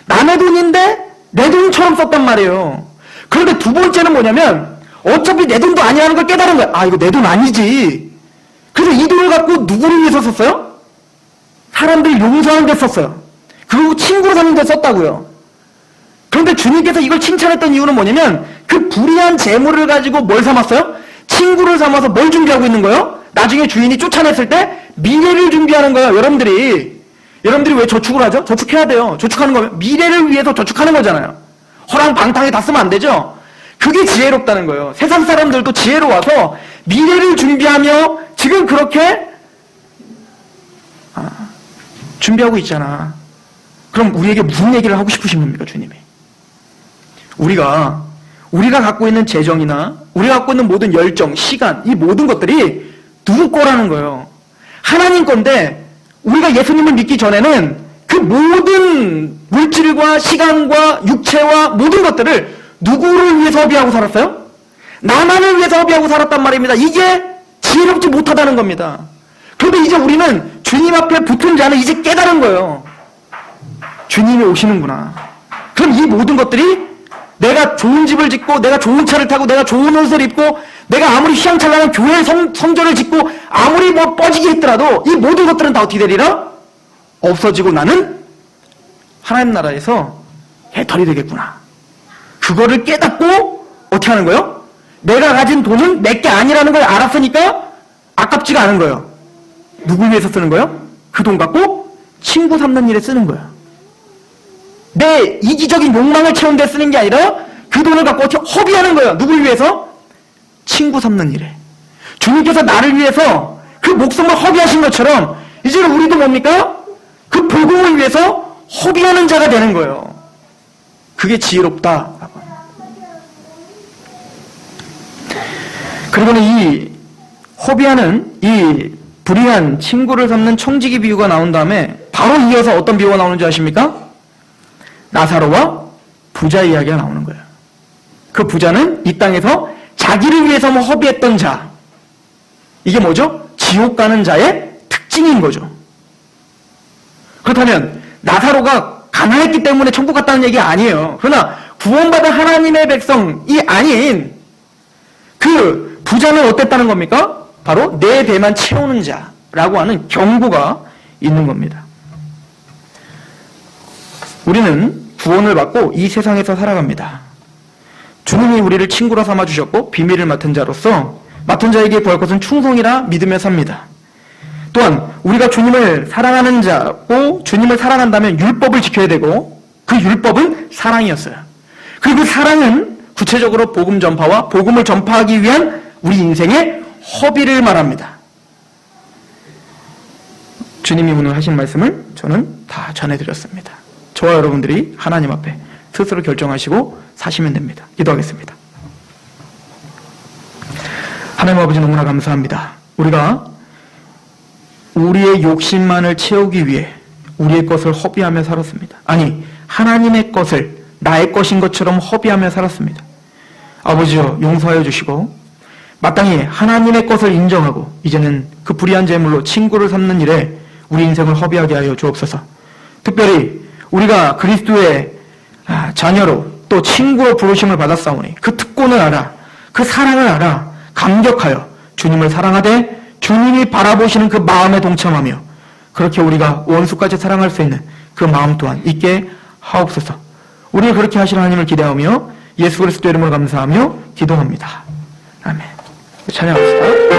남의 돈인데 내 돈처럼 썼단 말이에요. 그런데 두 번째는 뭐냐면 어차피 내 돈도 아니라는 걸 깨달은 거야. 아, 이거 내 돈 아니지. 그래서 이 돈을 갖고 누구를 위해서 썼어요? 사람들 용서하는 데 썼어요. 그리고 친구로 사는 데 썼다고요. 그런데 주님께서 이걸 칭찬했던 이유는 뭐냐면 그 불의한 재물을 가지고 뭘 삼았어요? 친구를 삼아서 뭘 준비하고 있는 거예요? 나중에 주인이 쫓아냈을 때 미래를 준비하는 거예요. 여러분들이 왜 저축을 하죠? 저축해야 돼요. 저축하는 거면 미래를 위해서 저축하는 거잖아요. 허랑방탕에 다 쓰면 안 되죠? 그게 지혜롭다는 거예요. 세상 사람들도 지혜로워서 미래를 준비하며 지금 그렇게 준비하고 있잖아. 그럼 우리에게 무슨 얘기를 하고 싶으신 겁니까, 주님이? 우리가 우리가 갖고 있는 재정이나 우리가 갖고 있는 모든 열정, 시간, 이 모든 것들이 누구 거라는 거예요. 하나님 건데 우리가 예수님을 믿기 전에는 그 모든 물질과 시간과 육체와 모든 것들을 누구를 위해서 허비하고 살았어요? 나만을 위해서 허비하고 살았단 말입니다. 이게 지혜롭지 못하다는 겁니다. 그런데 이제 우리는 주님 앞에 붙은 자는 이제 깨달은 거예요. 주님이 오시는구나. 그럼 이 모든 것들이 내가 좋은 집을 짓고 내가 좋은 차를 타고 내가 좋은 옷을 입고 내가 아무리 휘황찬란한 교회 성전을 짓고 아무리 뭐 뻗지게 했더라도 이 모든 것들은 다 어떻게 되리라? 없어지고 나는 하나님 나라에서 해탈이 되겠구나. 그거를 깨닫고 어떻게 하는 거예요? 내가 가진 돈은 내 게 아니라는 걸 알았으니까 아깝지가 않은 거예요. 누굴 위해서 쓰는 거예요? 그 돈 갖고 친구 삼는 일에 쓰는 거예요. 내 이기적인 욕망을 채우는 데 쓰는 게 아니라 그 돈을 갖고 어떻게 허비하는 거예요. 누굴 위해서? 친구 삼는 일에. 주님께서 나를 위해서 그 목숨을 허비하신 것처럼 이제는 우리도 뭡니까? 그 복음을 위해서 허비하는 자가 되는 거예요. 그게 지혜롭다라고 합니다. 그리고는 이 허비하는 이 불의한 친구를 삼는 청지기 비유가 나온 다음에 바로 이어서 어떤 비유가 나오는지 아십니까? 나사로와 부자 이야기가 나오는 거예요. 그 부자는 이 땅에서 자기를 위해서만 허비했던 자. 이게 뭐죠? 지옥 가는 자의 특징인 거죠. 그렇다면 나사로가 가난했기 때문에 천국 갔다는 얘기 아니에요. 그러나 구원받은 하나님의 백성이 아닌 그 부자는 어땠다는 겁니까? 바로 내 배만 채우는 자라고 하는 경고가 있는 겁니다. 우리는 구원을 받고 이 세상에서 살아갑니다. 주님이 우리를 친구로 삼아주셨고 비밀을 맡은 자로서 맡은 자에게 구할 것은 충성이라 믿으며 삽니다. 또한 우리가 주님을 사랑하는 자고 주님을 사랑한다면 율법을 지켜야 되고 그 율법은 사랑이었어요. 그리고 그 사랑은 구체적으로 복음 전파와 복음을 전파하기 위한 우리 인생의 허비를 말합니다. 주님이 오늘 하신 말씀을 저는 다 전해드렸습니다. 저와 여러분들이 하나님 앞에 스스로 결정하시고 사시면 됩니다. 기도하겠습니다. 하나님 아버지 너무나 감사합니다. 우리가 우리의 욕심만을 채우기 위해 우리의 것을 허비하며 살았습니다. 아니, 하나님의 것을 나의 것인 것처럼 허비하며 살았습니다. 아버지여 용서하여 주시고 마땅히 하나님의 것을 인정하고 이제는 그 불의한 재물로 친구를 삼는 일에 우리 인생을 허비하게 하여 주옵소서. 특별히 우리가 그리스도의 자녀로 또 친구로 부르심을 받았사오니 그 특권을 알아, 그 사랑을 알아 감격하여 주님을 사랑하되 주님이 바라보시는 그 마음에 동참하며 그렇게 우리가 원수까지 사랑할 수 있는 그 마음 또한 있게 하옵소서. 우리를 그렇게 하실 하나님을 기대하며 예수 그리스도 이름으로 감사하며 기도합니다. 아멘. 찬양합시다.